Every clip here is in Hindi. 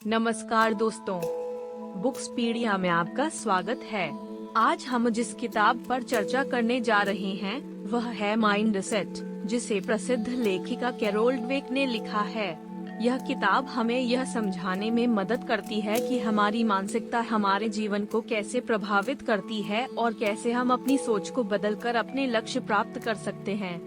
नमस्कार दोस्तों, बुक्सपीडिया में आपका स्वागत है। आज हम जिस किताब पर चर्चा करने जा रहे हैं वह है माइंडसेट, जिसे प्रसिद्ध लेखिका कैरोल डवेक ने लिखा है। यह किताब हमें यह समझाने में मदद करती है कि हमारी मानसिकता हमारे जीवन को कैसे प्रभावित करती है और कैसे हम अपनी सोच को बदलकर अपने लक्ष्य प्राप्त कर सकते हैं।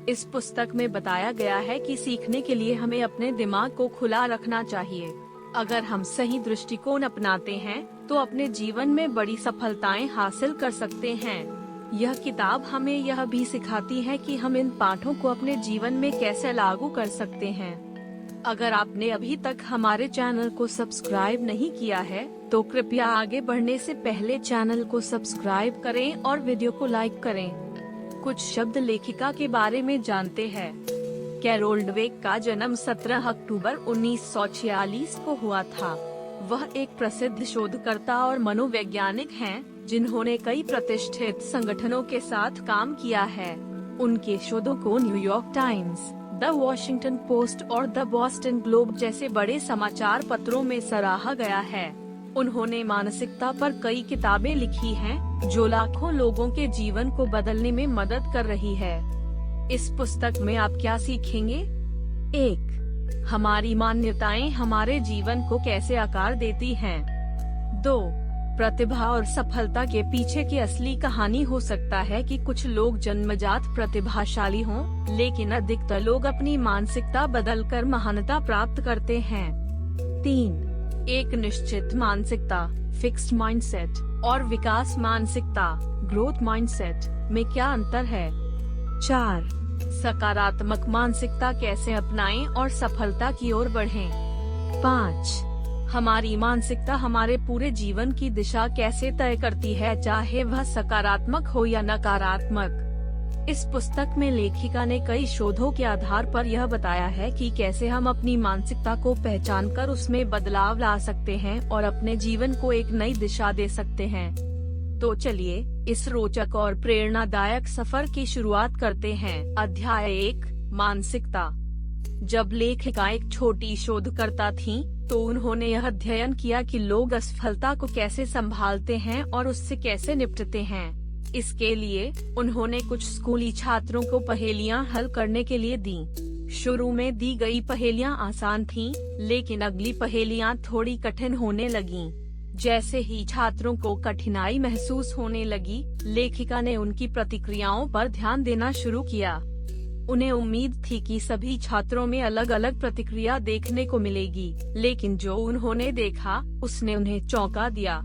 इस पुस्तक में बताया गया है कि सीखने के लिए हमें अपने दिमाग को खुला रखना चाहिए। अगर हम सही दृष्टिकोण अपनाते हैं तो अपने जीवन में बड़ी सफलताएं हासिल कर सकते हैं। यह किताब हमें यह भी सिखाती है कि हम इन पाठों को अपने जीवन में कैसे लागू कर सकते हैं। अगर आपने अभी तक हमारे चैनल को सब्सक्राइब नहीं किया है तो कृपया आगे बढ़ने से पहले चैनल को सब्सक्राइब करें और वीडियो को लाइक करें। कुछ शब्द लेखिका के बारे में जानते हैं। कैरोल डवेक का जन्म 17 अक्टूबर 1946 को हुआ था। वह एक प्रसिद्ध शोधकर्ता और मनोवैज्ञानिक हैं, जिन्होंने कई प्रतिष्ठित संगठनों के साथ काम किया है। उनके शोधों को New York times, the Washington post और द बॉस्टन ग्लोब जैसे बड़े समाचार पत्रों में सराहा गया है। उन्होंने मानसिकता पर कई किताबें लिखी हैं, जो लाखों लोगों के जीवन को बदलने में मदद कर रही है। इस पुस्तक में आप क्या सीखेंगे? 1. हमारी मान्यताएं हमारे जीवन को कैसे आकार देती हैं। 2. प्रतिभा और सफलता के पीछे की असली कहानी हो सकता है कि कुछ लोग जन्मजात प्रतिभाशाली हों, लेकिन अधिकतर लोग अपनी मानसिकता बदलकर महानता प्राप्त करते हैं। 3. एक निश्चित मानसिकता फिक्स्ड माइंडसेट और विकास मानसिकता ग्रोथ माइंडसेट में क्या अंतर है। 4. सकारात्मक मानसिकता कैसे अपनाएं और सफलता की ओर बढ़ें। 5. हमारी मानसिकता हमारे पूरे जीवन की दिशा कैसे तय करती है, चाहे वह सकारात्मक हो या नकारात्मक। इस पुस्तक में लेखिका ने कई शोधों के आधार पर यह बताया है कि कैसे हम अपनी मानसिकता को पहचानकर उसमें बदलाव ला सकते हैं और अपने जीवन को एक नई दिशा दे सकते हैं। तो चलिए इस रोचक और प्रेरणादायक सफर की शुरुआत करते हैं। अध्याय 1, मानसिकता। जब लेखिका एक छोटी शोधकर्ता थीं, तो उन्होंने यह अध्ययन किया कि लोग असफलता को कैसे संभालते हैं और उससे कैसे निपटते हैं। इसके लिए उन्होंने कुछ स्कूली छात्रों को पहेलियां हल करने के लिए दी। शुरू में दी गई पहेलियां आसान थीं, लेकिन अगली पहेलियां थोड़ी कठिन होने लगीं। जैसे ही छात्रों को कठिनाई महसूस होने लगी, लेखिका ने उनकी प्रतिक्रियाओं पर ध्यान देना शुरू किया। उन्हें उम्मीद थी कि सभी छात्रों में अलग अलग प्रतिक्रिया देखने को मिलेगी, लेकिन जो उन्होंने देखा उसने उन्हें चौंका दिया।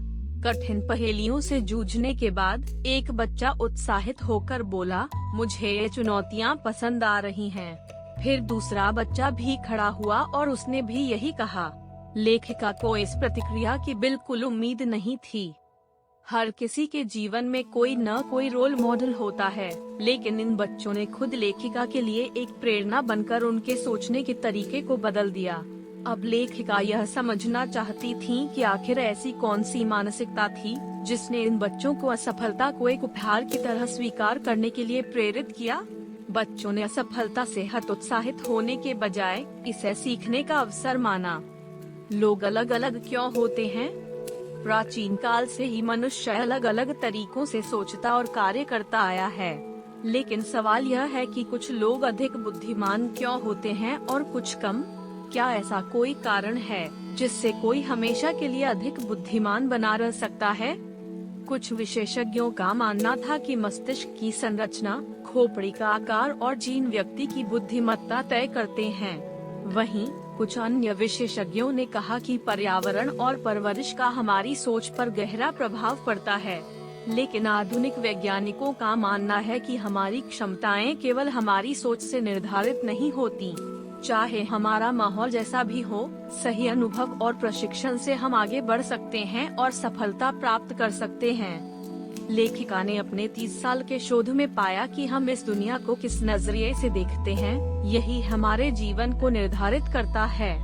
कठिन पहेलियों से जूझने के बाद एक बच्चा उत्साहित होकर बोला, मुझे ये चुनौतियाँ पसंद आ रही हैं। फिर दूसरा बच्चा भी खड़ा हुआ और उसने भी यही कहा। लेखिका को इस प्रतिक्रिया की बिल्कुल उम्मीद नहीं थी। हर किसी के जीवन में कोई न कोई रोल मॉडल होता है, लेकिन इन बच्चों ने खुद लेखिका के लिए एक प्रेरणा बनकर उनके सोचने के तरीके को बदल दिया। अब लेखिका यह समझना चाहती थी कि आखिर ऐसी कौन सी मानसिकता थी जिसने इन बच्चों को असफलता को एक उपहार की तरह स्वीकार करने के लिए प्रेरित किया। बच्चों ने असफलता से हतोत्साहित होने के बजाय इसे सीखने का अवसर माना। लोग अलग अलग क्यों होते हैं? प्राचीन काल से ही मनुष्य अलग अलग तरीकों से सोचता और कार्य करता आया है, लेकिन सवाल यह है कि कुछ लोग अधिक बुद्धिमान क्यों होते हैं और कुछ कम। क्या ऐसा कोई कारण है जिससे कोई हमेशा के लिए अधिक बुद्धिमान बना रह सकता है? कुछ विशेषज्ञों का मानना था कि मस्तिष्क की संरचना, खोपड़ी का आकार और जीन व्यक्ति की बुद्धिमत्ता तय करते हैं। वहीं कुछ अन्य विशेषज्ञों ने कहा कि पर्यावरण और परवरिश का हमारी सोच पर गहरा प्रभाव पड़ता है। लेकिन आधुनिक वैज्ञानिकों का मानना है कि हमारी क्षमताएं केवल हमारी सोच से निर्धारित नहीं होती। चाहे हमारा माहौल जैसा भी हो, सही अनुभव और प्रशिक्षण से हम आगे बढ़ सकते हैं और सफलता प्राप्त कर सकते हैं। लेखिका ने अपने 30 साल के शोध में पाया कि हम इस दुनिया को किस नजरिए से देखते हैं, यही हमारे जीवन को निर्धारित करता है।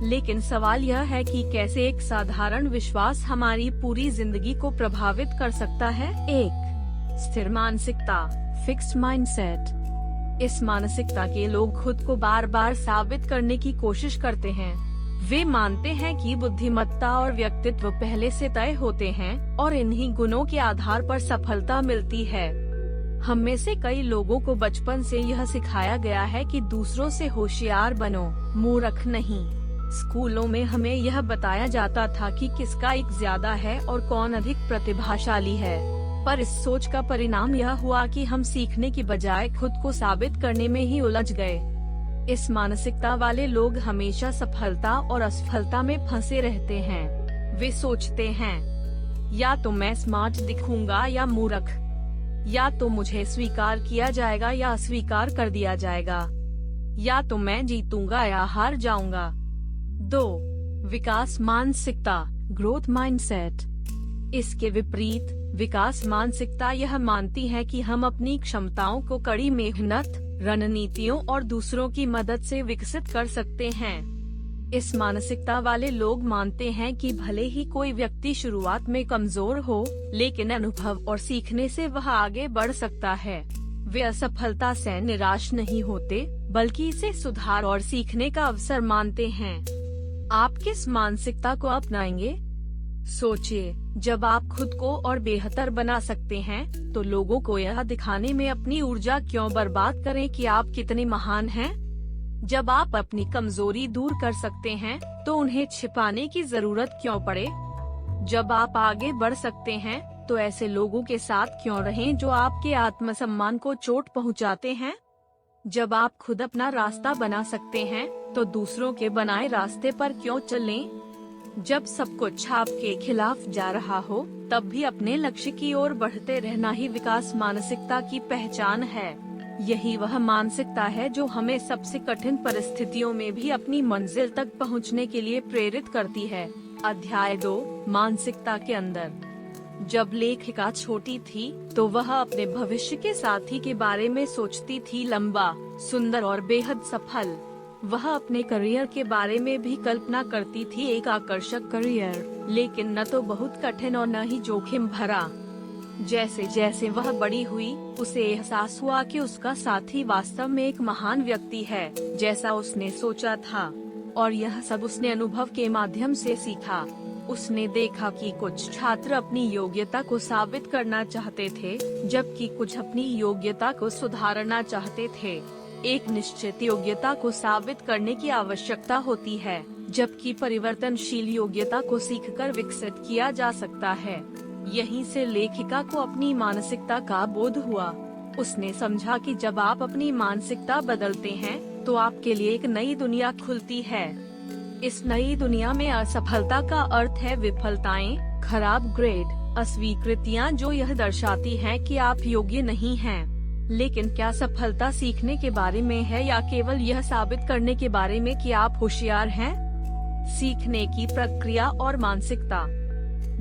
लेकिन सवाल यह है कि कैसे एक साधारण विश्वास हमारी पूरी जिंदगी को प्रभावित कर सकता है। 1. स्थिर मानसिकता फिक्स्ड माइंडसेट। इस मानसिकता के लोग खुद को बार बार साबित करने की कोशिश करते हैं। वे मानते हैं कि बुद्धिमत्ता और व्यक्तित्व पहले से तय होते हैं और इन्हीं गुणों के आधार पर सफलता मिलती है। हम में से कई लोगों को बचपन से यह सिखाया गया है कि दूसरों से होशियार बनो, मूर्ख नहीं। स्कूलों में हमें यह बताया जाता था कि किसका एक ज्यादा है और कौन अधिक प्रतिभाशाली है, पर इस सोच का परिणाम यह हुआ कि हम सीखने की बजाय खुद को साबित करने में ही उलझ गए। इस मानसिकता वाले लोग हमेशा सफलता और असफलता में फंसे रहते हैं। वे सोचते हैं या तो मैं स्मार्ट दिखूंगा या मूर्ख, या तो मुझे स्वीकार किया जाएगा या अस्वीकार कर दिया जाएगा, या तो मैं जीतूंगा या हार जाऊंगा। 2. विकास मानसिकता, ग्रोथ माइंडसेट। इसके विपरीत विकास मानसिकता यह मानती है कि हम अपनी क्षमताओं को कड़ी मेहनत, रणनीतियों और दूसरों की मदद से विकसित कर सकते हैं। इस मानसिकता वाले लोग मानते हैं कि भले ही कोई व्यक्ति शुरुआत में कमजोर हो, लेकिन अनुभव और सीखने से वह आगे बढ़ सकता है। वे असफलता से निराश नहीं होते, बल्कि इसे सुधार और सीखने का अवसर मानते हैं। आप किस मानसिकता को अपनाएंगे? सोचिए, जब आप खुद को और बेहतर बना सकते हैं, तो लोगों को यह दिखाने में अपनी ऊर्जा क्यों बर्बाद करें कि आप कितने महान हैं? जब आप अपनी कमजोरी दूर कर सकते हैं, तो उन्हें छिपाने की जरूरत क्यों पड़े? जब आप आगे बढ़ सकते हैं, तो ऐसे लोगों के साथ क्यों रहें जो आपके आत्मसम्मान को चोट पहुंचाते हैं? जब आप खुद अपना रास्ता बना सकते हैं, तो दूसरों के बनाए रास्ते पर क्यों चलें? जब सब कुछ आपके खिलाफ जा रहा हो, तब भी अपने लक्ष्य की ओर बढ़ते रहना ही विकास मानसिकता की पहचान है। यही वह मानसिकता है जो हमें सबसे कठिन परिस्थितियों में भी अपनी मंजिल तक पहुंचने के लिए प्रेरित करती है। अध्याय 2, मानसिकता के अंदर। जब लेखिका छोटी थी, तो वह अपने भविष्य के साथी के बारे में सोचती थी, लंबा, सुंदर और बेहद सफल। वह अपने करियर के बारे में भी कल्पना करती थी, एक आकर्षक करियर, लेकिन न तो बहुत कठिन और न ही जोखिम भरा। जैसे जैसे वह बड़ी हुई, उसे एहसास हुआ कि उसका साथी वास्तव में एक महान व्यक्ति है, जैसा उसने सोचा था, और यह सब उसने अनुभव के माध्यम से सीखा। उसने देखा कि कुछ छात्र अपनी योग्यता को साबित करना चाहते थे, जबकि कुछ अपनी योग्यता को सुधारना चाहते थे। एक निश्चित योग्यता को साबित करने की आवश्यकता होती है, जबकि परिवर्तनशील योग्यता को सीखकर विकसित किया जा सकता है। यहीं से लेखिका को अपनी मानसिकता का बोध हुआ। उसने समझा कि जब आप अपनी मानसिकता बदलते हैं, तो आपके लिए एक नई दुनिया खुलती है। इस नई दुनिया में असफलता का अर्थ है विफलताएं, खराब ग्रेड, अस्वीकृतियां जो यह दर्शाती हैं कि आप योग्य नहीं हैं। लेकिन क्या सफलता सीखने के बारे में है या केवल यह साबित करने के बारे में कि आप होशियार हैं? सीखने की प्रक्रिया और मानसिकता।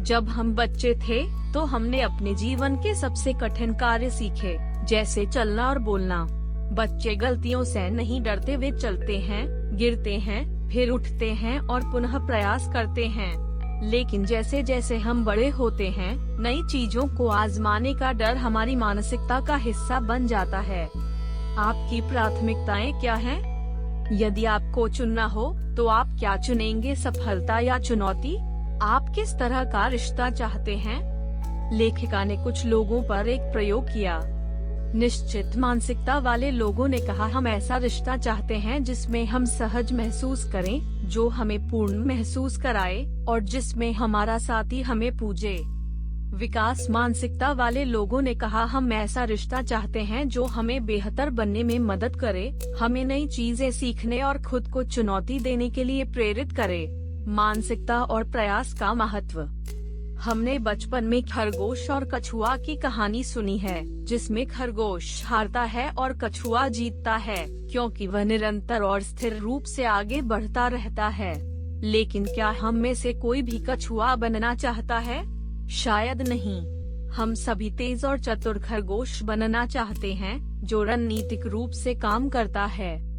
जब हम बच्चे थे, तो हमने अपने जीवन के सबसे कठिन कार्य सीखे, जैसे चलना और बोलना। बच्चे गलतियों से नहीं डरते, वे चलते हैं, गिरते हैं, फिर उठते हैं और पुनः प्रयास करते हैं। लेकिन जैसे जैसे हम बड़े होते हैं, नई चीजों को आजमाने का डर हमारी मानसिकता का हिस्सा बन जाता है। आपकी प्राथमिकताएं क्या हैं? यदि आपको चुनना हो, तो आप क्या चुनेंगे, सफलता या चुनौती? आप किस तरह का रिश्ता चाहते हैं? लेखिका ने कुछ लोगों पर एक प्रयोग किया। निश्चित मानसिकता वाले लोगों ने कहा, हम ऐसा रिश्ता चाहते हैं जिसमें हम सहज महसूस करें, जो हमें पूर्ण महसूस कराए और जिसमें हमारा साथी हमें पूजे। विकास मानसिकता वाले लोगों ने कहा, हम ऐसा रिश्ता चाहते हैं जो हमें बेहतर बनने में मदद करे, हमें नई चीजें सीखने और खुद को चुनौती देने के लिए प्रेरित करे। मानसिकता और प्रयास का महत्व। हमने बचपन में खरगोश और कछुआ की कहानी सुनी है, जिसमें खरगोश हारता है और कछुआ जीतता है, क्योंकि वह निरंतर और स्थिर रूप से आगे बढ़ता रहता है। लेकिन क्या हम में से कोई भी कछुआ बनना चाहता है? शायद नहीं। हम सभी तेज और चतुर खरगोश बनना चाहते हैं, जो रणनीतिक रूप से काम करता है।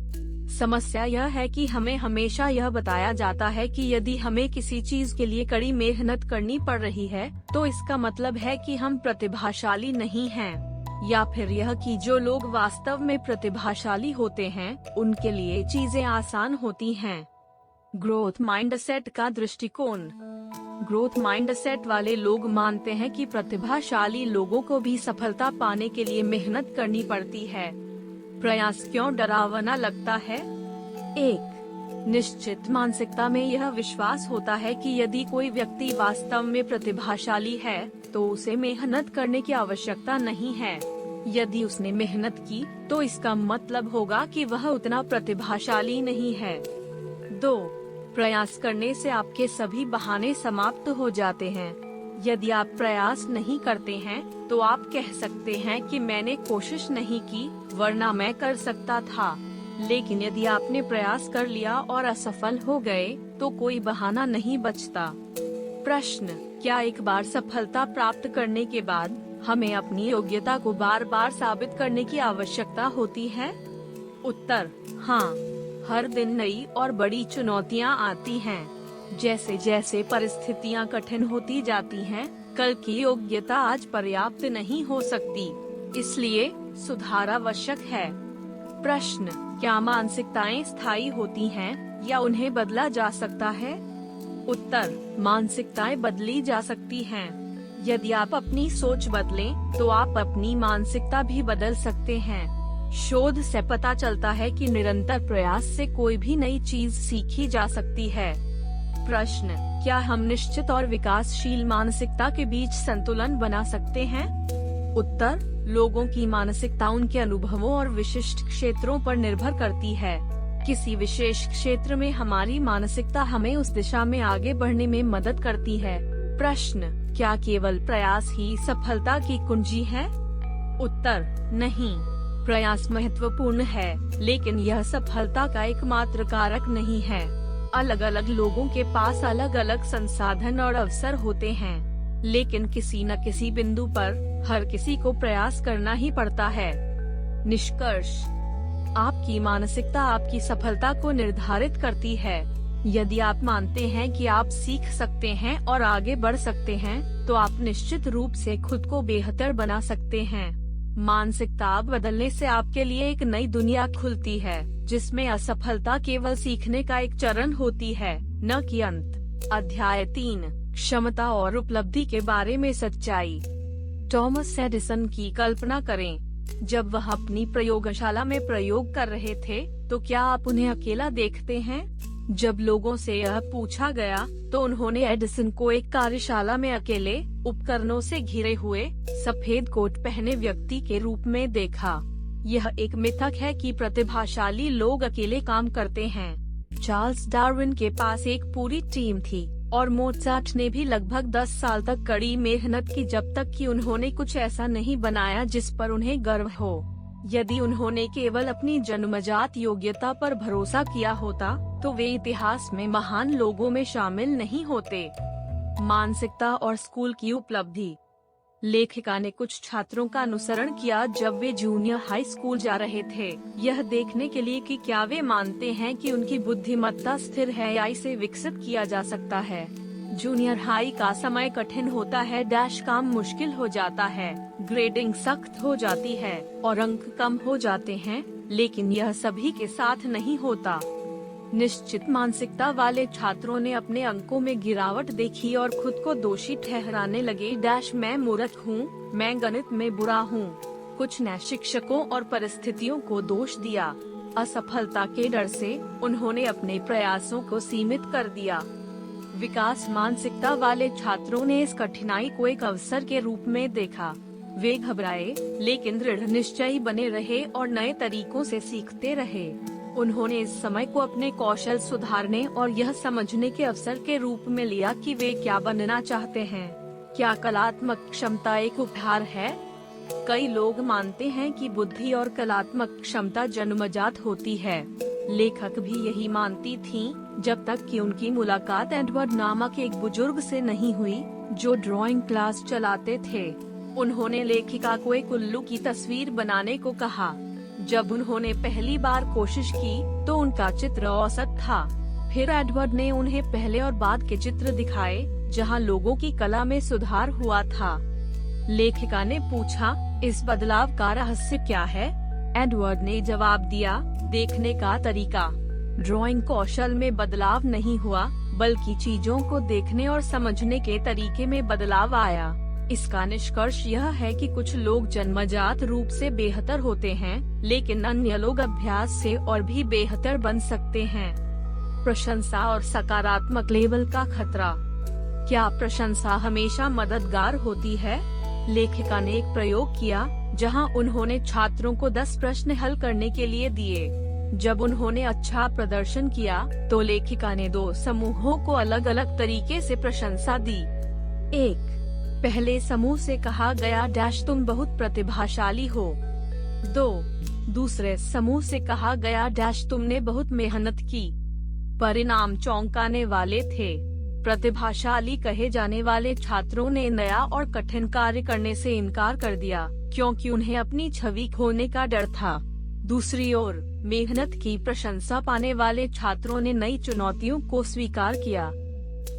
समस्या यह है कि हमें हमेशा यह बताया जाता है कि यदि हमें किसी चीज के लिए कड़ी मेहनत करनी पड़ रही है, तो इसका मतलब है कि हम प्रतिभाशाली नहीं हैं, या फिर यह कि जो लोग वास्तव में प्रतिभाशाली होते हैं, उनके लिए चीजें आसान होती हैं। ग्रोथ माइंडसेट का दृष्टिकोण। ग्रोथ माइंडसेट वाले लोग मानते हैं कि प्रतिभाशाली लोगों को भी सफलता पाने के लिए मेहनत करनी पड़ती है। प्रयास क्यों डरावना लगता है? 1. निश्चित मानसिकता में यह विश्वास होता है कि यदि कोई व्यक्ति वास्तव में प्रतिभाशाली है तो उसे मेहनत करने की आवश्यकता नहीं है। यदि उसने मेहनत की तो इसका मतलब होगा कि वह उतना प्रतिभाशाली नहीं है। 2. प्रयास करने से आपके सभी बहाने समाप्त हो जाते हैं। यदि आप प्रयास नहीं करते हैं तो आप कह सकते हैं कि मैंने कोशिश नहीं की वरना मैं कर सकता था। लेकिन यदि आपने प्रयास कर लिया और असफल हो गए तो कोई बहाना नहीं बचता। प्रश्न: क्या एक बार सफलता प्राप्त करने के बाद हमें अपनी योग्यता को बार बार साबित करने की आवश्यकता होती है? उत्तर: हाँ। हर दिन नई और बड़ी चुनौतियाँ आती हैं। जैसे जैसे परिस्थितियाँ कठिन होती जाती हैं, कल की योग्यता आज पर्याप्त नहीं हो सकती, इसलिए सुधार आवश्यक है। प्रश्न: क्या मानसिकताएं स्थायी होती हैं या उन्हें बदला जा सकता है? उत्तर: मानसिकताएं बदली जा सकती हैं। यदि आप अपनी सोच बदलें, तो आप अपनी मानसिकता भी बदल सकते हैं। शोध से पता चलता है कि निरंतर प्रयास से कोई भी नई चीज सीखी जा सकती है। प्रश्न: क्या हम निश्चित और विकासशील मानसिकता के बीच संतुलन बना सकते हैं? उत्तर: लोगों की मानसिकता उनके अनुभवों और विशिष्ट क्षेत्रों पर निर्भर करती है। किसी विशेष क्षेत्र में हमारी मानसिकता हमें उस दिशा में आगे बढ़ने में मदद करती है। प्रश्न: क्या केवल प्रयास ही सफलता की कुंजी है? उत्तर: नहीं। प्रयास महत्वपूर्ण है, लेकिन यह सफलता का एकमात्र कारक नहीं है। अलग अलग लोगों के पास अलग अलग संसाधन और अवसर होते हैं, लेकिन किसी न किसी बिंदु पर हर किसी को प्रयास करना ही पड़ता है। निष्कर्ष: आपकी मानसिकता आपकी सफलता को निर्धारित करती है। यदि आप मानते हैं कि आप सीख सकते हैं और आगे बढ़ सकते हैं, तो आप निश्चित रूप से खुद को बेहतर बना सकते हैं। मानसिकता बदलने से आपके लिए एक नई दुनिया खुलती है, जिसमें असफलता केवल सीखने का एक चरण होती है, न कि अंत। अध्याय 3: क्षमता और उपलब्धि के बारे में सच्चाई। थॉमस एडिसन की कल्पना करें। जब वह अपनी प्रयोगशाला में प्रयोग कर रहे थे, तो क्या आप उन्हें अकेला देखते हैं? जब लोगों से यह पूछा गया, तो उन्होंने एडिसन को एक कार्यशाला में अकेले, उपकरणों से घिरे हुए, सफेद कोट पहने व्यक्ति के रूप में देखा। यह एक मिथक है कि प्रतिभाशाली लोग अकेले काम करते हैं। चार्ल्स डार्विन के पास एक पूरी टीम थी, और मोज़ार्ट ने भी लगभग 10 साल तक कड़ी मेहनत की, जब तक कि उन्होंने कुछ ऐसा नहीं बनाया जिस पर उन्हें गर्व हो। यदि उन्होंने केवल अपनी जन्मजात योग्यता पर भरोसा किया होता, तो वे इतिहास में महान लोगों में शामिल नहीं होते। मानसिकता और स्कूल की उपलब्धि। लेखिका ने कुछ छात्रों का अनुसरण किया जब वे जूनियर हाई स्कूल जा रहे थे, यह देखने के लिए कि क्या वे मानते हैं कि उनकी बुद्धिमत्ता स्थिर है या इसे विकसित किया जा सकता है। जूनियर हाई का समय कठिन होता है, काम मुश्किल हो जाता है, ग्रेडिंग सख्त हो जाती है और अंक कम हो जाते हैं, लेकिन यह सभी के साथ नहीं होता। निश्चित मानसिकता वाले छात्रों ने अपने अंकों में गिरावट देखी और खुद को दोषी ठहराने लगे। मैं मूर्ख हूँ, मैं गणित में बुरा हूँ। कुछ ने शिक्षकों और परिस्थितियों को दोष दिया। असफलता के डर से उन्होंने अपने प्रयासों को सीमित कर दिया। विकास मानसिकता वाले छात्रों ने इस कठिनाई को एक अवसर के रूप में देखा। वे घबराए, लेकिन दृढ़ निश्चयी बने रहे और नए तरीकों से सीखते रहे। उन्होंने इस समय को अपने कौशल सुधारने और यह समझने के अवसर के रूप में लिया कि वे क्या बनना चाहते हैं। क्या कलात्मक क्षमता एक उपहार है? कई लोग मानते हैं कि बुद्धि और कलात्मक क्षमता जन्मजात होती है। लेखक भी यही मानती थीं, जब तक कि उनकी मुलाकात एडवर्ड नामक एक बुजुर्ग से नहीं हुई, जो ड्राइंग क्लास चलाते थे। उन्होंने लेखिका को एक उल्लू की तस्वीर बनाने को कहा। जब उन्होंने पहली बार कोशिश की, तो उनका चित्र औसत था। फिर एडवर्ड ने उन्हें पहले और बाद के चित्र दिखाए, जहां लोगों की कला में सुधार हुआ था। लेखिका ने पूछा, इस बदलाव का रहस्य क्या है? एडवर्ड ने जवाब दिया, देखने का तरीका। ड्राइंग कौशल में बदलाव नहीं हुआ, बल्कि चीजों को देखने और समझने के तरीके में बदलाव आया। इसका निष्कर्ष यह है कि कुछ लोग जन्मजात रूप से बेहतर होते हैं, लेकिन अन्य लोग अभ्यास से और भी बेहतर बन सकते हैं। प्रशंसा और सकारात्मक लेबल का खतरा। क्या प्रशंसा हमेशा मददगार होती है? लेखिका ने एक प्रयोग किया जहां उन्होंने छात्रों को 10 प्रश्न हल करने के लिए दिए। जब उन्होंने अच्छा प्रदर्शन किया तो लेखिका ने 2 समूहों को अलग अलग तरीके से प्रशंसा दी। 1. पहले समूह से कहा गया डैश तुम बहुत प्रतिभाशाली हो। 2. दूसरे समूह से कहा गया डैश तुमने बहुत मेहनत की। परिणाम चौंकाने वाले थे। प्रतिभाशाली कहे जाने वाले छात्रों ने नया और कठिन कार्य करने से इनकार कर दिया, क्योंकि उन्हें अपनी छवि खोने का डर था। दूसरी ओर मेहनत की प्रशंसा पाने वाले छात्रों ने नई चुनौतियों को स्वीकार किया।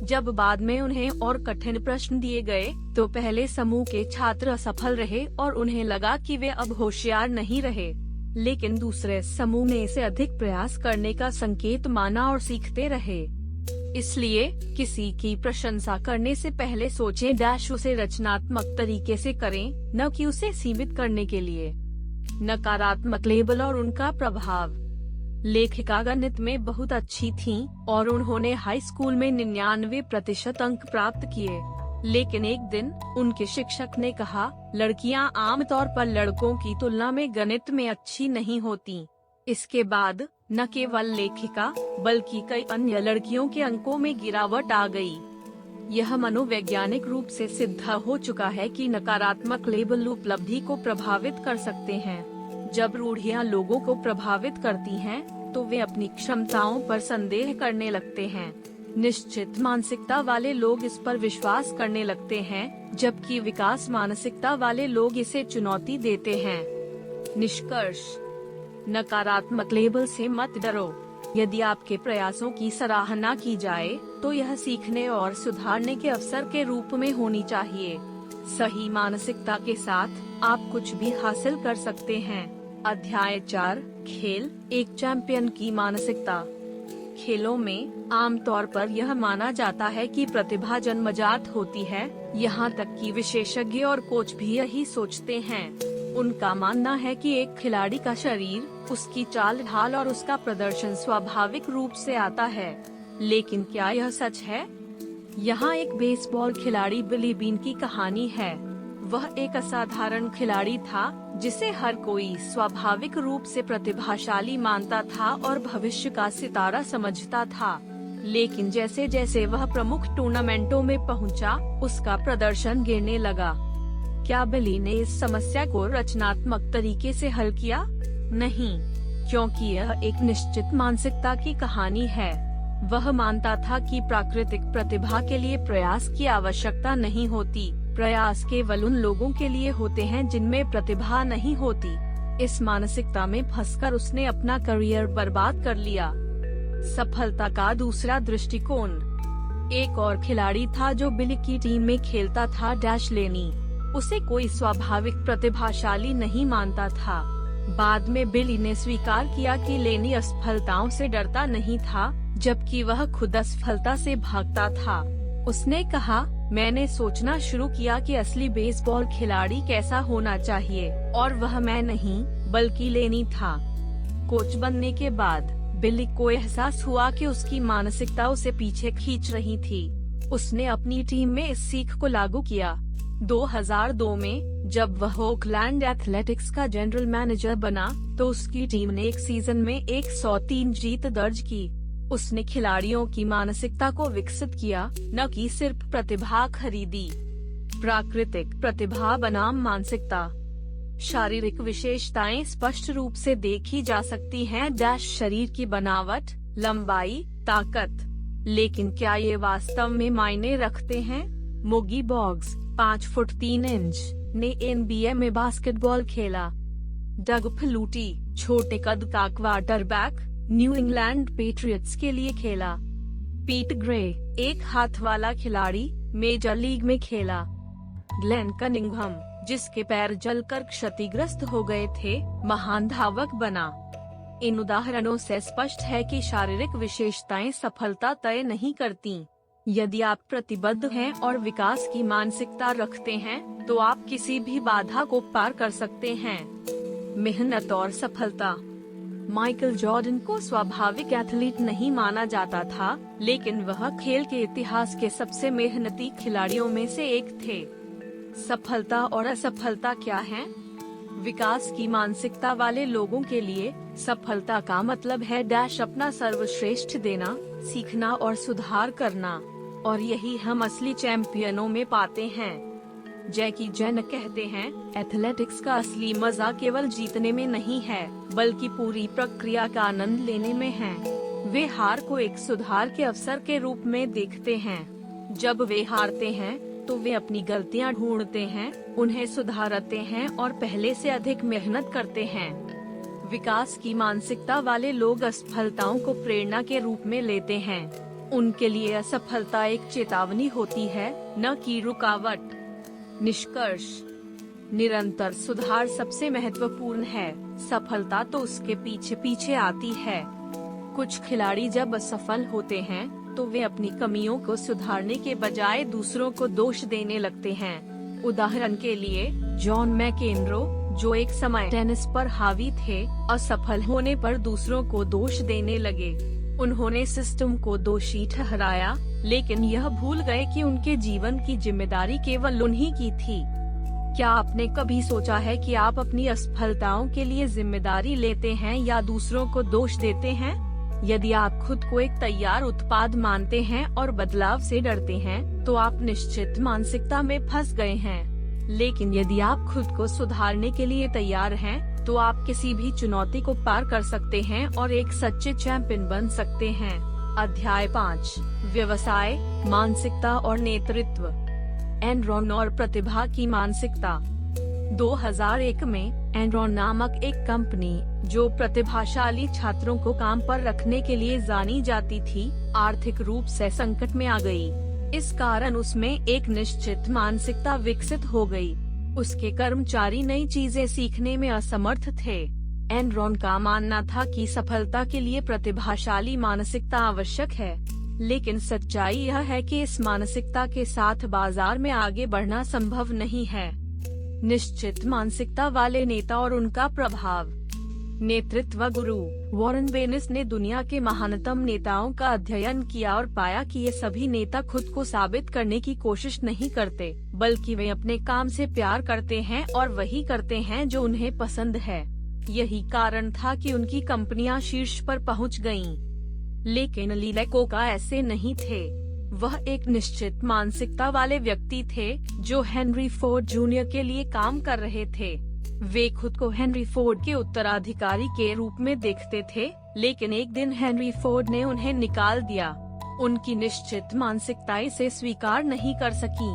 जब बाद में उन्हें और कठिन प्रश्न दिए गए तो पहले समूह के छात्र असफल रहे और उन्हें लगा कि वे अब होशियार नहीं रहे, लेकिन दूसरे समूह ने इसे अधिक प्रयास करने का संकेत माना और सीखते रहे। इसलिए किसी की प्रशंसा करने से पहले सोचें डैश उसे रचनात्मक तरीके से करें, न कि उसे सीमित करने के लिए। नकारात्मक लेबल और उनका प्रभाव। लेखिका गणित में बहुत अच्छी थीं और उन्होंने हाई स्कूल में 99% अंक प्राप्त किए, लेकिन एक दिन उनके शिक्षक ने कहा, लड़कियां आमतौर पर लड़कों की तुलना में गणित में अच्छी नहीं होती। इसके बाद न केवल लेखिका बल्कि कई अन्य लड़कियों के अंकों में गिरावट आ गई। यह मनोवैज्ञानिक रूप से सिद्ध हो चुका है कि नकारात्मक लेबल उपलब्धि को प्रभावित कर सकते हैं। जब रूढ़ियां लोगों को प्रभावित करती हैं, तो वे अपनी क्षमताओं पर संदेह करने लगते हैं। निश्चित मानसिकता वाले लोग इस पर विश्वास करने लगते हैं, जबकि विकास मानसिकता वाले लोग इसे चुनौती देते हैं। निष्कर्ष। नकारात्मक लेबल से मत डरो। यदि आपके प्रयासों की सराहना की जाए तो यह सीखने और सुधारने के अवसर के रूप में होनी चाहिए। सही मानसिकता के साथ आप कुछ भी हासिल कर सकते हैं। अध्याय 4 खेल, एक चैंपियन की मानसिकता। खेलों में आमतौर पर यह माना जाता है कि प्रतिभा जन्मजात होती है, यहाँ तक कि विशेषज्ञ और कोच भी यही सोचते हैं। उनका मानना है कि एक खिलाड़ी का शरीर, उसकी चाल ढाल और उसका प्रदर्शन स्वाभाविक रूप से आता है। लेकिन क्या यह सच है? यहाँ एक बेसबॉल खिलाड़ी बिली बीन की कहानी है। वह एक असाधारण खिलाड़ी था जिसे हर कोई स्वाभाविक रूप से प्रतिभाशाली मानता था और भविष्य का सितारा समझता था। लेकिन जैसे जैसे वह प्रमुख टूर्नामेंटों में पहुंचा, उसका प्रदर्शन गिरने लगा। क्या बिली ने इस समस्या को रचनात्मक तरीके से हल किया? नहीं, क्योंकि यह एक निश्चित मानसिकता की कहानी है। वह मानता था कि प्राकृतिक प्रतिभा के लिए प्रयास की आवश्यकता नहीं होती। प्रयास केवल उन लोगों के लिए होते हैं जिनमें प्रतिभा नहीं होती। इस मानसिकता में फंसकर उसने अपना करियर बर्बाद कर लिया। सफलता का दूसरा दृष्टिकोण। एक और खिलाड़ी था जो बिली की टीम में खेलता था, डैश लेनी। उसे कोई स्वाभाविक प्रतिभाशाली नहीं मानता था। बाद में बिली ने स्वीकार किया कि लेनी असफलताओं से डरता नहीं था, जबकि वह खुद असफलता से भागता था। उसने कहा, मैंने सोचना शुरू किया कि असली बेसबॉल खिलाड़ी कैसा होना चाहिए, और वह मैं नहीं बल्कि लेनी था। कोच बनने के बाद बिली को एहसास हुआ कि उसकी मानसिकता उसे पीछे खींच रही थी। उसने अपनी टीम में इस सीख को लागू किया। 2002 में जब वह ओकलैंड एथलेटिक्स का जनरल मैनेजर बना, तो उसकी टीम ने एक सीजन में 103 जीत दर्ज की। उसने खिलाड़ियों की मानसिकता को विकसित किया, न कि सिर्फ प्रतिभा खरीदी। प्राकृतिक प्रतिभा बनाम मानसिकता। शारीरिक विशेषताएं स्पष्ट रूप से देखी जा सकती हैं, डैश शरीर की बनावट, लंबाई, ताकत। लेकिन क्या ये वास्तव में मायने रखते हैं? मोगी बॉग्स 5 फुट 3 इंच ने NBA में बास्केटबॉल खेला। डग फ्लूटी छोटे कद का क्वार्टरबैक न्यू इंग्लैंड पेट्रियट्स के लिए खेला। पीट ग्रे एक हाथ वाला खिलाड़ी मेजर लीग में खेला। ग्लेन कनिंघम जिसके पैर जलकर क्षतिग्रस्त हो गए थे, महान धावक बना। इन उदाहरणों से स्पष्ट है कि शारीरिक विशेषताएं सफलता तय नहीं करती। यदि आप प्रतिबद्ध हैं और विकास की मानसिकता रखते हैं, तो आप किसी भी बाधा को पार कर सकते हैं। मेहनत और सफलता। माइकल जॉर्डन को स्वाभाविक एथलीट नहीं माना जाता था, लेकिन वह खेल के इतिहास के सबसे मेहनती खिलाड़ियों में से एक थे। सफलता और असफलता क्या है? विकास की मानसिकता वाले लोगों के लिए सफलता का मतलब है डैश अपना सर्वश्रेष्ठ देना, सीखना और सुधार करना, और यही हम असली चैंपियनों में पाते हैं। जैकी चैन कहते हैं, एथलेटिक्स का असली मजा केवल जीतने में नहीं है, बल्कि पूरी प्रक्रिया का आनंद लेने में है। वे हार को एक सुधार के अवसर के रूप में देखते हैं। जब वे हारते हैं, तो वे अपनी गलतियां ढूंढते हैं, उन्हें सुधारते हैं और पहले से अधिक मेहनत करते हैं। विकास की मानसिकता वाले लोग असफलताओं को प्रेरणा के रूप में लेते हैं। उनके लिए असफलता एक चेतावनी होती है, न कि रुकावट। निष्कर्ष। निरंतर सुधार सबसे महत्वपूर्ण है, सफलता तो उसके पीछे पीछे आती है। कुछ खिलाड़ी जब असफल होते हैं, तो वे अपनी कमियों को सुधारने के बजाय दूसरों को दोष देने लगते हैं। उदाहरण के लिए जॉन मैकेनरो, जो एक समय टेनिस पर हावी थे, असफल होने पर दूसरों को दोष देने लगे। उन्होंने सिस्टम को दोषी ठहराया, लेकिन यह भूल गए कि उनके जीवन की जिम्मेदारी केवल उन्हीं की थी। क्या आपने कभी सोचा है कि आप अपनी असफलताओं के लिए जिम्मेदारी लेते हैं या दूसरों को दोष देते हैं? यदि आप खुद को एक तैयार उत्पाद मानते हैं और बदलाव से डरते हैं, तो आप निश्चित मानसिकता में फंस गए हैं। लेकिन यदि आप खुद को सुधारने के लिए तैयार हैं, तो आप किसी भी चुनौती को पार कर सकते हैं और एक सच्चे चैंपियन बन सकते हैं। अध्याय 5, व्यवसाय, मानसिकता और नेतृत्व। एनरॉन और प्रतिभा की मानसिकता। 2001 में एनरॉन नामक एक कंपनी, जो प्रतिभाशाली छात्रों को काम पर रखने के लिए जानी जाती थी, आर्थिक रूप से संकट में आ गई। इस कारण उसमें एक निश्चित मानसिकता विकसित हो गई। उसके कर्मचारी नई चीजें सीखने में असमर्थ थे। एनरॉन का मानना था कि सफलता के लिए प्रतिभाशाली मानसिकता आवश्यक है, लेकिन सच्चाई यह है कि इस मानसिकता के साथ बाजार में आगे बढ़ना संभव नहीं है। निश्चित मानसिकता वाले नेता और उनका प्रभाव। नेतृत्व गुरु वॉरेन बेनिस ने दुनिया के महानतम नेताओं का अध्ययन किया और पाया कि ये सभी नेता खुद को साबित करने की कोशिश नहीं करते, बल्कि वे अपने काम से प्यार करते हैं और वही करते हैं जो उन्हें पसंद है। यही कारण था कि उनकी कंपनियां शीर्ष पर पहुंच गईं। लेकिन ली लेकोका ऐसे नहीं थे। वह एक निश्चित मानसिकता वाले व्यक्ति थे, जो हेनरी फोर्ड जूनियर के लिए काम कर रहे थे। वे खुद को हेनरी फोर्ड के उत्तराधिकारी के रूप में देखते थे, लेकिन एक दिन हेनरी फोर्ड ने उन्हें निकाल दिया। उनकी निश्चित मानसिकता इसे स्वीकार नहीं कर सकी।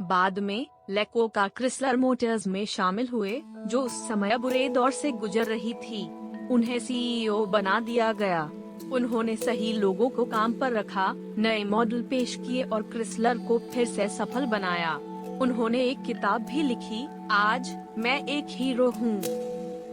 बाद में लेकोका क्रिसलर मोटर्स में शामिल हुए, जो उस समय बुरे दौर से गुजर रही थी। उन्हें सीईओ बना दिया गया। उन्होंने सही लोगों को काम पर रखा, नए मॉडल पेश किए और क्रिसलर को फिर से सफल बनाया। उन्होंने एक किताब भी लिखी, आज मैं एक हीरो हूँ।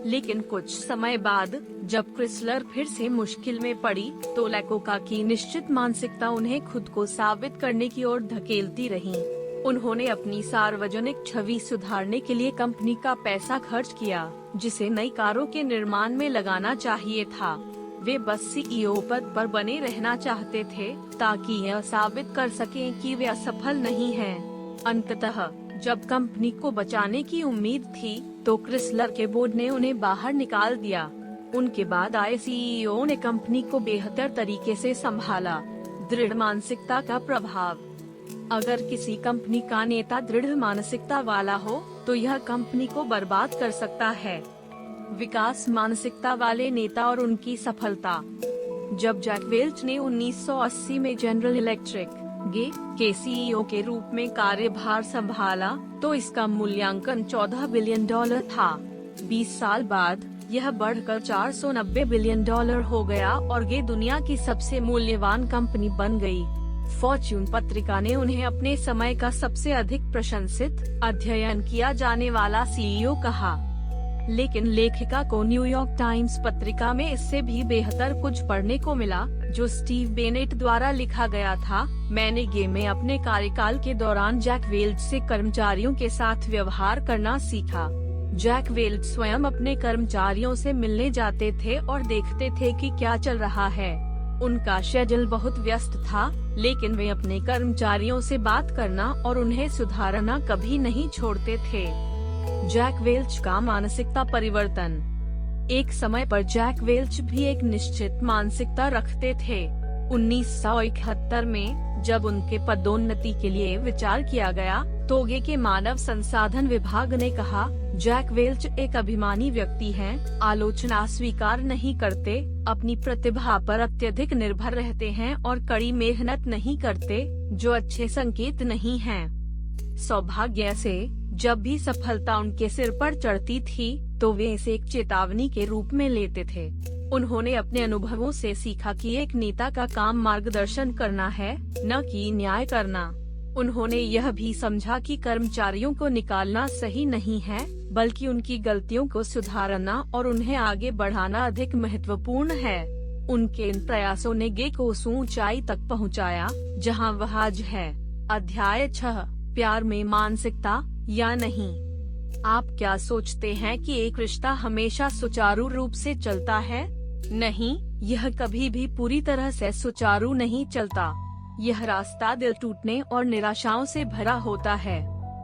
लेकिन कुछ समय बाद जब क्रिसलर फिर से मुश्किल में पड़ी, तो लेकोका की निश्चित मानसिकता उन्हें खुद को साबित करने की ओर धकेलती रही। उन्होंने अपनी सार्वजनिक छवि सुधारने के लिए कंपनी का पैसा खर्च किया, जिसे नई कारों के निर्माण में लगाना चाहिए था। वे बस सीईओ पद पर बने रहना चाहते थे, ताकि यह साबित कर सकें कि वे असफल नहीं हैं। अंततः जब कंपनी को बचाने की उम्मीद थी, तो क्रिसलर के बोर्ड ने उन्हें बाहर निकाल दिया। उनके बाद आए सीईओ ने कंपनी को बेहतर तरीके से संभाला। दृढ़ मानसिकता का प्रभाव। अगर किसी कंपनी का नेता दृढ़ मानसिकता वाला हो, तो यह कंपनी को बर्बाद कर सकता है। विकास मानसिकता वाले नेता और उनकी सफलता। जब जैक वेल्च ने 1980 में जनरल इलेक्ट्रिक के सीईओ के रूप में कार्यभार संभाला, तो इसका मूल्यांकन $14 बिलियन था। 20 साल बाद यह बढ़कर $490 बिलियन हो गया और ये दुनिया की सबसे मूल्यवान कंपनी बन गई। फॉर्च्यून पत्रिका ने उन्हें अपने समय का सबसे अधिक प्रशंसित, अध्ययन किया जाने वाला सीईओ कहा। लेकिन लेखिका को न्यूयॉर्क टाइम्स पत्रिका में इससे भी बेहतर कुछ पढ़ने को मिला, जो स्टीव बेनेट द्वारा लिखा गया था। मैंने गे में अपने कार्यकाल के दौरान जैक वेल्च से कर्मचारियों के साथ व्यवहार करना सीखा। जैक वेल्च स्वयं अपने कर्मचारियों से मिलने जाते थे और देखते थे कि क्या चल रहा है। उनका शेड्यूल बहुत व्यस्त था, लेकिन वे अपने कर्मचारियों से बात करना और उन्हें सुधारना कभी नहीं छोड़ते थे। जैक वेल्च का मानसिकता परिवर्तन। एक समय पर जैक वेल्च भी एक निश्चित मानसिकता रखते थे। 1971 में जब उनके पदोन्नति के लिए विचार किया गया, तो गे के मानव संसाधन विभाग ने कहा, जैक वेल्च एक अभिमानी व्यक्ति हैं, आलोचना स्वीकार नहीं करते, अपनी प्रतिभा पर अत्यधिक निर्भर रहते हैं और कड़ी मेहनत नहीं करते, जो अच्छे संकेत नहीं हैं। सौभाग्य से जब भी सफलता उनके सिर पर चढ़ती थी, तो वे इसे एक चेतावनी के रूप में लेते थे। उन्होंने अपने अनुभवों से सीखा कि एक नेता का काम मार्गदर्शन करना है, न कि न्याय करना। उन्होंने यह भी समझा कि कर्मचारियों को निकालना सही नहीं है, बल्कि उनकी गलतियों को सुधारना और उन्हें आगे बढ़ाना अधिक महत्वपूर्ण है। उनके इन प्रयासों ने गे को उस ऊंचाई तक पहुंचाया, जहां वह आज है। अध्याय 6, प्यार में मानसिकता या नहीं। आप क्या सोचते हैं कि एक रिश्ता हमेशा सुचारू रूप से चलता है? नहीं, यह कभी भी पूरी तरह से सुचारू नहीं चलता। यह रास्ता दिल टूटने और निराशाओं से भरा होता है।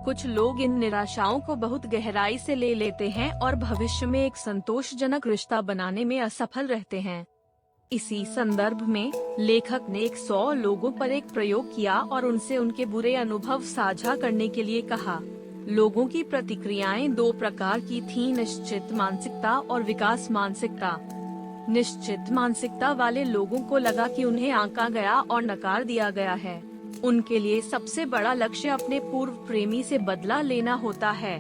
कुछ लोग इन निराशाओं को बहुत गहराई से ले लेते हैं और भविष्य में एक संतोषजनक रिश्ता बनाने में असफल रहते हैं। इसी संदर्भ में लेखक ने 100 लोगों पर एक प्रयोग किया और उनसे उनके बुरे अनुभव साझा करने के लिए कहा। लोगों की प्रतिक्रियाएं 2 प्रकार की थीं, निश्चित मानसिकता और विकास मानसिकता। निश्चित मानसिकता वाले लोगों को लगा कि उन्हें आंका गया और नकार दिया गया है। उनके लिए सबसे बड़ा लक्ष्य अपने पूर्व प्रेमी से बदला लेना होता है।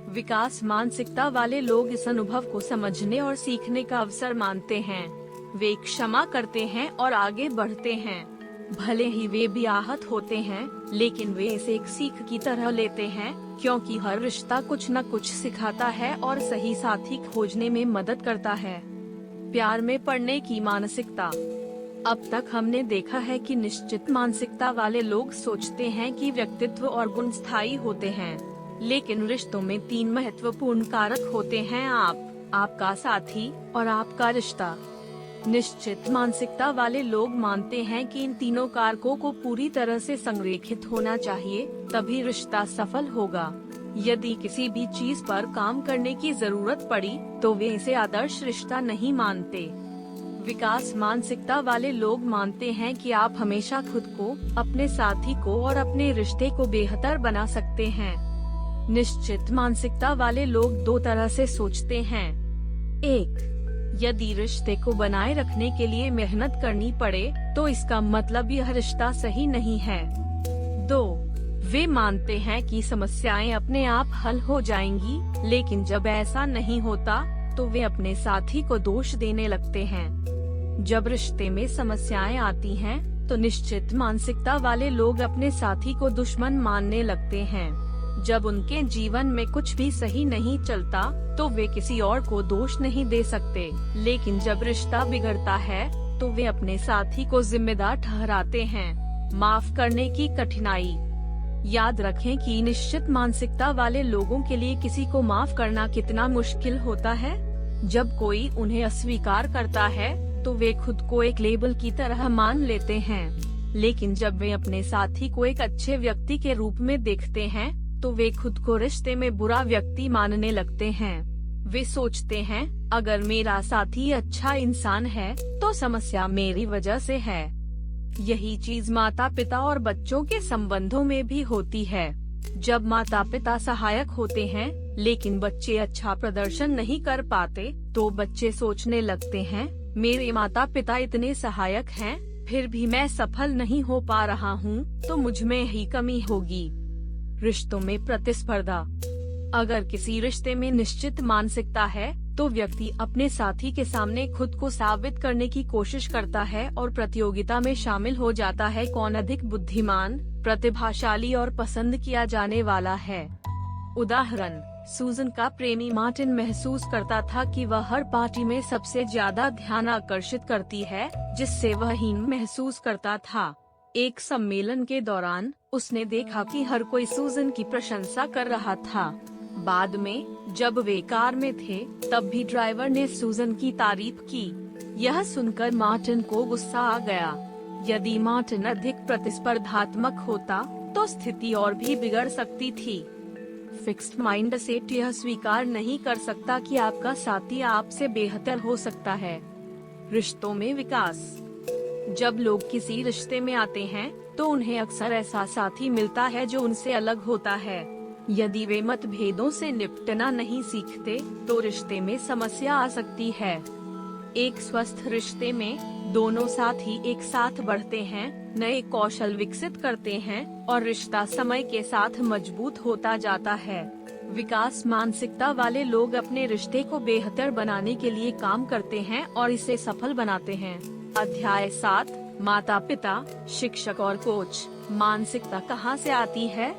विकास मानसिकता वाले लोग इस अनुभव को समझने और सीखने का अवसर मानते हैं। वे क्षमा करते हैं और आगे बढ़ते हैं। भले ही वे भी आहत होते हैं, लेकिन वे इसे एक सीख की तरह लेते हैं, क्योंकि हर रिश्ता कुछ न कुछ सिखाता है और सही साथी खोजने में मदद करता है। प्यार में पड़ने की मानसिकता। अब तक हमने देखा है कि निश्चित मानसिकता वाले लोग सोचते हैं कि व्यक्तित्व और गुण स्थायी होते हैं, लेकिन रिश्तों में 3 महत्वपूर्ण कारक होते हैं, आपका साथी और आपका रिश्ता। निश्चित मानसिकता वाले लोग मानते हैं कि इन तीनों कारकों को पूरी तरह से संरेखित होना चाहिए, तभी रिश्ता सफल होगा। यदि किसी भी चीज पर काम करने की जरूरत पड़ी, तो वे इसे आदर्श रिश्ता नहीं मानते। विकास मानसिकता वाले लोग मानते हैं कि आप हमेशा खुद को, अपने साथी को और अपने रिश्ते को बेहतर बना सकते हैं। निश्चित मानसिकता वाले लोग 2 तरह से सोचते हैं। 1. यदि रिश्ते को बनाए रखने के लिए मेहनत करनी पड़े, तो इसका मतलब यह रिश्ता सही नहीं है। 2. वे मानते हैं कि समस्याएं अपने आप हल हो जाएंगी, लेकिन जब ऐसा नहीं होता, तो वे अपने साथी को दोष देने लगते हैं। जब रिश्ते में समस्याएं आती हैं, तो निश्चित मानसिकता वाले लोग अपने साथी को दुश्मन मानने लगते हैं। जब उनके जीवन में कुछ भी सही नहीं चलता, तो वे किसी और को दोष नहीं दे सकते, लेकिन जब रिश्ता बिगड़ता है, तो वे अपने साथी को जिम्मेदार ठहराते हैं। माफ करने की कठिनाई। याद रखें कि निश्चित मानसिकता वाले लोगों के लिए किसी को माफ करना कितना मुश्किल होता है। जब कोई उन्हें अस्वीकार करता है, तो वे खुद को एक लेबल की तरह मान लेते हैं, लेकिन जब वे अपने साथी को एक अच्छे व्यक्ति के रूप में देखते हैं, तो वे खुद को रिश्ते में बुरा व्यक्ति मानने लगते हैं। वे सोचते हैं, अगर मेरा साथी अच्छा इंसान है, तो समस्या मेरी वजह से है। यही चीज माता पिता और बच्चों के संबंधों में भी होती है। जब माता पिता सहायक होते हैं, लेकिन बच्चे अच्छा प्रदर्शन नहीं कर पाते, तो बच्चे सोचने लगते हैं, मेरे माता पिता इतने सहायक हैं, फिर भी मैं सफल नहीं हो पा रहा हूँ, तो मुझ में ही कमी होगी। रिश्तों में प्रतिस्पर्धा। अगर किसी रिश्ते में निश्चित मानसिकता है, तो व्यक्ति अपने साथी के सामने खुद को साबित करने की कोशिश करता है और प्रतियोगिता में शामिल हो जाता है, कौन अधिक बुद्धिमान, प्रतिभाशाली और पसंद किया जाने वाला है। उदाहरण, सूजन का प्रेमी मार्टिन महसूस करता था कि वह हर पार्टी में सबसे ज्यादा ध्यान आकर्षित करती है, जिससे वह हीन महसूस करता था। एक सम्मेलन के दौरान उसने देखा कि हर कोई सूजन की प्रशंसा कर रहा था। बाद में जब वे कार में थे, तब भी ड्राइवर ने सूजन की तारीफ की। यह सुनकर मार्टिन को गुस्सा आ गया। यदि मार्टिन अधिक प्रतिस्पर्धात्मक होता तो स्थिति और भी बिगड़ सकती थी। फिक्स्ड माइंडसेट यह स्वीकार नहीं कर सकता कि आपका साथी आपसे बेहतर हो सकता है। रिश्तों में विकास। जब लोग किसी रिश्ते में आते हैं तो उन्हें अक्सर ऐसा साथी मिलता है जो उनसे अलग होता है। यदि वे मतभेदों से निपटना नहीं सीखते तो रिश्ते में समस्या आ सकती है। एक स्वस्थ रिश्ते में दोनों साथी एक साथ बढ़ते हैं, नए कौशल विकसित करते हैं और रिश्ता समय के साथ मजबूत होता जाता है। विकास मानसिकता वाले लोग अपने रिश्ते को बेहतर बनाने के लिए काम करते हैं और इसे सफल बनाते हैं। अध्याय 7, माता पिता, शिक्षक और कोच। मानसिकता कहाँ से आती है?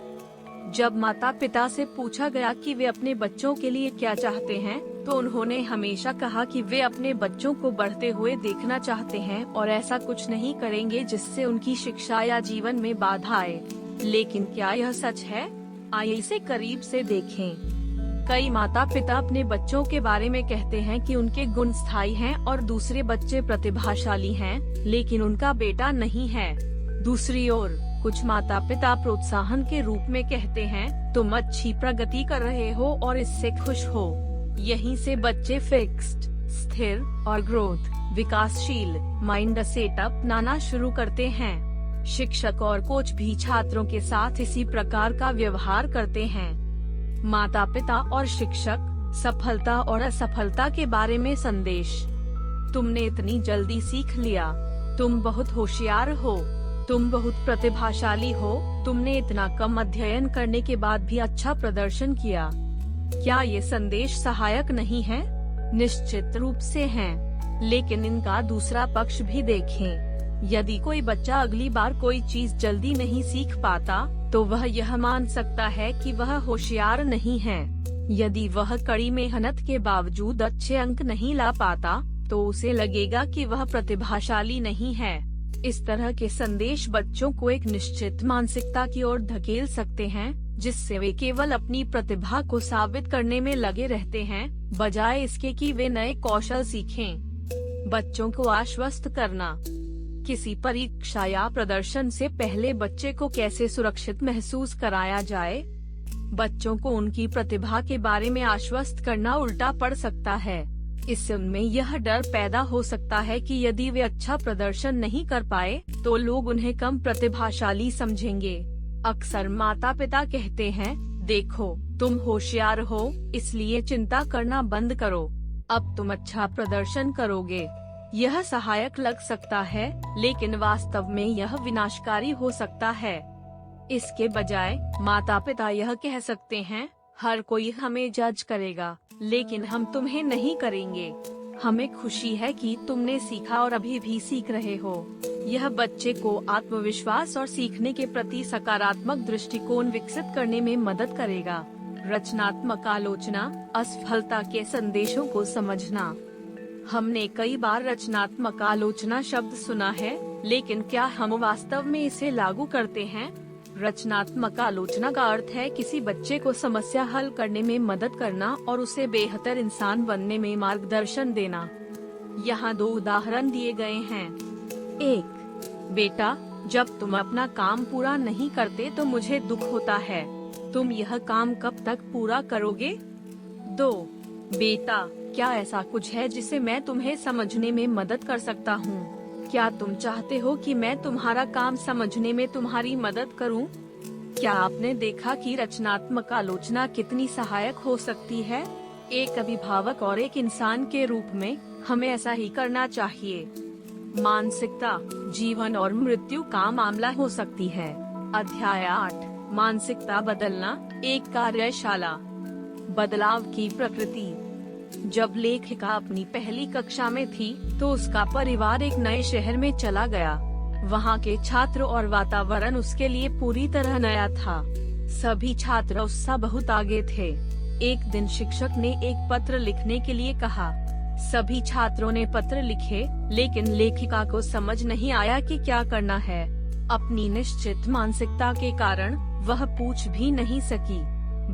जब माता पिता से पूछा गया कि वे अपने बच्चों के लिए क्या चाहते हैं, तो उन्होंने हमेशा कहा कि वे अपने बच्चों को बढ़ते हुए देखना चाहते हैं और ऐसा कुछ नहीं करेंगे जिससे उनकी शिक्षा या जीवन में बाधा आए। लेकिन क्या यह सच है? आइए इसे करीब से देखें। कई माता पिता अपने बच्चों के बारे में कहते हैं कि उनके गुण स्थायी हैं और दूसरे बच्चे प्रतिभाशाली हैं, लेकिन उनका बेटा नहीं है। दूसरी ओर कुछ माता पिता प्रोत्साहन के रूप में कहते हैं, तुम अच्छी प्रगति कर रहे हो और इससे खुश हो। यहीं से बच्चे फिक्स्ड, स्थिर और ग्रोथ, विकासशील माइंडसेट अपनाना शुरू करते हैं। शिक्षक और कोच भी छात्रों के साथ इसी प्रकार का व्यवहार करते हैं। माता पिता और शिक्षक, सफलता और असफलता के बारे में संदेश। तुमने इतनी जल्दी सीख लिया, तुम बहुत होशियार हो, तुम बहुत प्रतिभाशाली हो, तुमने इतना कम अध्ययन करने के बाद भी अच्छा प्रदर्शन किया। क्या ये संदेश सहायक नहीं है? निश्चित रूप से हैं, लेकिन इनका दूसरा पक्ष भी देखें। यदि कोई बच्चा अगली बार कोई चीज जल्दी नहीं सीख पाता, तो वह यह मान सकता है कि वह होशियार नहीं है। यदि वह कड़ी मेहनत के बावजूद अच्छे अंक नहीं ला पाता, तो उसे लगेगा कि वह प्रतिभाशाली नहीं है। इस तरह के संदेश बच्चों को एक निश्चित मानसिकता की ओर धकेल सकते हैं, जिससे वे केवल अपनी प्रतिभा को साबित करने में लगे रहते हैं, बजाय इसके कि वे नए कौशल सीखें। बच्चों को आश्वस्त करना। किसी परीक्षा या प्रदर्शन से पहले बच्चे को कैसे सुरक्षित महसूस कराया जाए? बच्चों को उनकी प्रतिभा के बारे में आश्वस्त करना उल्टा पड़ सकता है। इससे उनमें यह डर पैदा हो सकता है कि यदि वे अच्छा प्रदर्शन नहीं कर पाए, तो लोग उन्हें कम प्रतिभाशाली समझेंगे। अक्सर माता पिता कहते हैं, देखो, तुम होशियार हो, इसलिए चिंता करना बंद करो, अब तुम अच्छा प्रदर्शन करोगे। यह सहायक लग सकता है, लेकिन वास्तव में यह विनाशकारी हो सकता है। इसके बजाय माता पिता यह कह सकते हैं, हर कोई हमें जज करेगा, लेकिन हम तुम्हें नहीं करेंगे। हमें खुशी है कि तुमने सीखा और अभी भी सीख रहे हो। यह बच्चे को आत्मविश्वास और सीखने के प्रति सकारात्मक दृष्टिकोण विकसित करने में मदद करेगा। रचनात्मक आलोचना, असफलता के संदेशों को समझना। हमने कई बार रचनात्मक आलोचना शब्द सुना है, लेकिन क्या हम वास्तव में इसे लागू करते हैं? रचनात्मक आलोचना का अर्थ है किसी बच्चे को समस्या हल करने में मदद करना और उसे बेहतर इंसान बनने में मार्गदर्शन देना। यहाँ 2 उदाहरण दिए गए हैं। 1. बेटा, जब तुम अपना काम पूरा नहीं करते तो मुझे दुख होता है। तुम यह काम कब तक पूरा करोगे? 2. बेटा, क्या ऐसा कुछ है जिसे मैं तुम्हें समझने में मदद कर सकता हूँ? क्या तुम चाहते हो कि मैं तुम्हारा काम समझने में तुम्हारी मदद करूं? क्या आपने देखा कि रचनात्मक आलोचना कितनी सहायक हो सकती है? एक अभिभावक और एक इंसान के रूप में हमें ऐसा ही करना चाहिए। मानसिकता, जीवन और मृत्यु का मामला हो सकती है। अध्याय 8, मानसिकता बदलना, एक कार्यशाला। बदलाव की प्रकृति। जब लेखिका अपनी पहली कक्षा में थी, तो उसका परिवार एक नए शहर में चला गया। वहाँ के छात्र और वातावरण उसके लिए पूरी तरह नया था। सभी छात्र उससे बहुत आगे थे। एक दिन शिक्षक ने एक पत्र लिखने के लिए कहा। सभी छात्रों ने पत्र लिखे, लेकिन लेखिका को समझ नहीं आया कि क्या करना है। अपनी निश्चित मानसिकता के कारण वह पूछ भी नहीं सकी।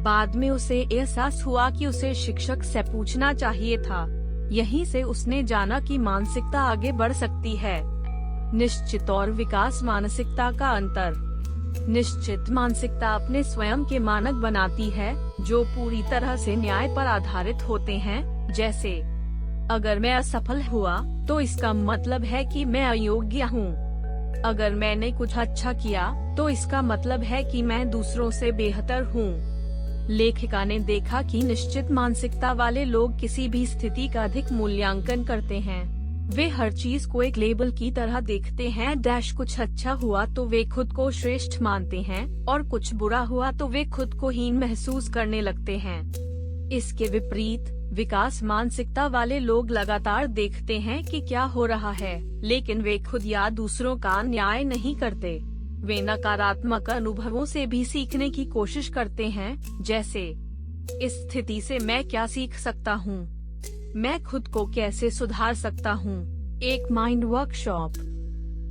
बाद में उसे एहसास हुआ कि उसे शिक्षक से पूछना चाहिए था। यहीं से उसने जाना कि मानसिकता आगे बढ़ सकती है। निश्चित और विकास मानसिकता का अंतर। निश्चित मानसिकता अपने स्वयं के मानक बनाती है, जो पूरी तरह से न्याय पर आधारित होते हैं। जैसे, अगर मैं असफल हुआ तो इसका मतलब है कि मैं अयोग्य हूँ। अगर मैंने कुछ अच्छा किया तो इसका मतलब है कि मैं दूसरों से बेहतर हूँ। लेखिका ने देखा कि निश्चित मानसिकता वाले लोग किसी भी स्थिति का अधिक मूल्यांकन करते हैं। वे हर चीज को एक लेबल की तरह देखते हैं। कुछ अच्छा हुआ तो वे खुद को श्रेष्ठ मानते हैं और कुछ बुरा हुआ तो वे खुद को हीन महसूस करने लगते हैं। इसके विपरीत विकास मानसिकता वाले लोग लगातार देखते हैं कि क्या हो रहा है, लेकिन वे खुद या दूसरों का न्याय नहीं करते। वे नकारात्मक अनुभवों से भी सीखने की कोशिश करते हैं। जैसे, इस स्थिति से मैं क्या सीख सकता हूँ, मैं खुद को कैसे सुधार सकता हूँ। एक माइंड वर्कशॉप।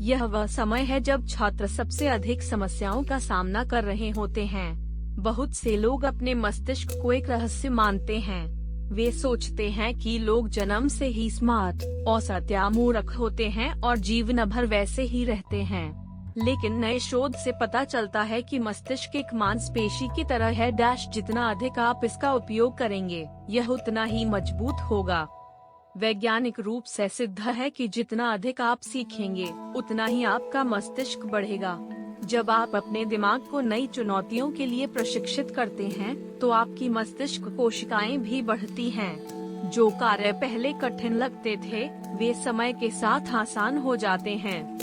यह वह समय है जब छात्र सबसे अधिक समस्याओं का सामना कर रहे होते हैं। बहुत से लोग अपने मस्तिष्क को एक रहस्य मानते हैं। वे सोचते हैं कि लोग जन्म से ही स्मार्ट, औसत या मूर्ख होते हैं और जीवन भर वैसे ही रहते हैं। लेकिन नए शोध से पता चलता है कि मस्तिष्क एक मांसपेशी की तरह है। जितना अधिक आप इसका उपयोग करेंगे, यह उतना ही मजबूत होगा। वैज्ञानिक रूप से सिद्ध है कि जितना अधिक आप सीखेंगे, उतना ही आपका मस्तिष्क बढ़ेगा। जब आप अपने दिमाग को नई चुनौतियों के लिए प्रशिक्षित करते हैं, तो आपकी मस्तिष्क कोशिकाएं भी बढ़ती हैं। जो कार्य पहले कठिन लगते थे, वे समय के साथ आसान हो जाते हैं।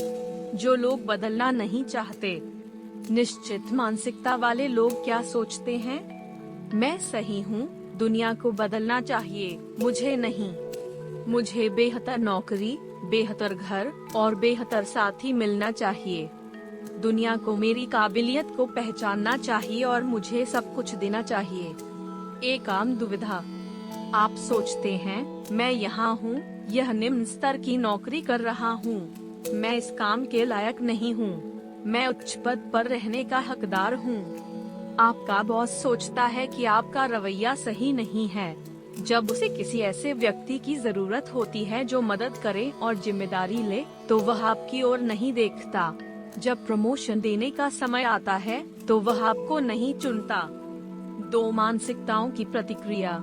जो लोग बदलना नहीं चाहते। निश्चित मानसिकता वाले लोग क्या सोचते हैं? मैं सही हूँ, दुनिया को बदलना चाहिए, मुझे नहीं। मुझे बेहतर नौकरी, बेहतर घर और बेहतर साथी मिलना चाहिए। दुनिया को मेरी काबिलियत को पहचानना चाहिए और मुझे सब कुछ देना चाहिए। एक आम दुविधा। आप सोचते हैं, मैं यहाँ हूँ, यह निम्न स्तर की नौकरी कर रहा हूँ, मैं इस काम के लायक नहीं हूँ, मैं उच्च पद पर रहने का हकदार हूँ। आपका बॉस सोचता है कि आपका रवैया सही नहीं है। जब उसे किसी ऐसे व्यक्ति की जरूरत होती है जो मदद करे और जिम्मेदारी ले, तो वह आपकी ओर नहीं देखता। जब प्रमोशन देने का समय आता है, तो वह आपको नहीं चुनता। दो मानसिकताओं की प्रतिक्रिया।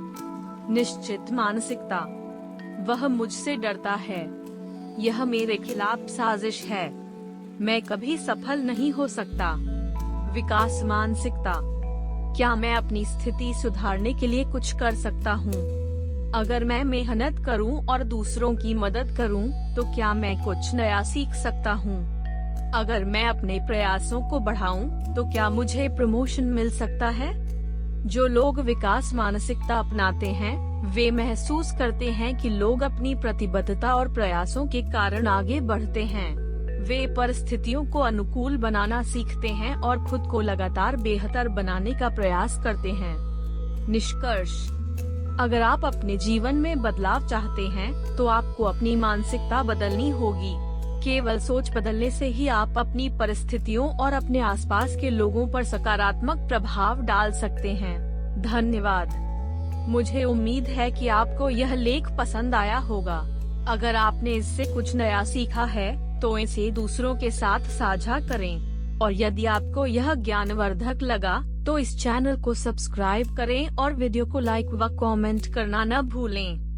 निश्चित मानसिकता। वह मुझसे डरता है, यह मेरे खिलाफ साजिश है, मैं कभी सफल नहीं हो सकता। विकास मानसिकता। क्या मैं अपनी स्थिति सुधारने के लिए कुछ कर सकता हूँ? अगर मैं मेहनत करूँ और दूसरों की मदद करूँ, तो क्या मैं कुछ नया सीख सकता हूँ? अगर मैं अपने प्रयासों को बढ़ाऊँ, तो क्या मुझे प्रमोशन मिल सकता है? जो लोग विकास मानसिकता अपनाते हैं, वे महसूस करते हैं कि लोग अपनी प्रतिबद्धता और प्रयासों के कारण आगे बढ़ते हैं। वे परिस्थितियों को अनुकूल बनाना सीखते हैं और खुद को लगातार बेहतर बनाने का प्रयास करते हैं। निष्कर्ष। अगर आप अपने जीवन में बदलाव चाहते हैं, तो आपको अपनी मानसिकता बदलनी होगी। केवल सोच बदलने से ही आप अपनी परिस्थितियों और अपने आसपास के लोगों पर सकारात्मक प्रभाव डाल सकते हैं। धन्यवाद। मुझे उम्मीद है कि आपको यह लेख पसंद आया होगा। अगर आपने इससे कुछ नया सीखा है, तो इसे दूसरों के साथ साझा करें। और यदि आपको यह ज्ञानवर्धक लगा, तो इस चैनल को सब्सक्राइब करें और वीडियो को लाइक व कमेंट करना न भूलें।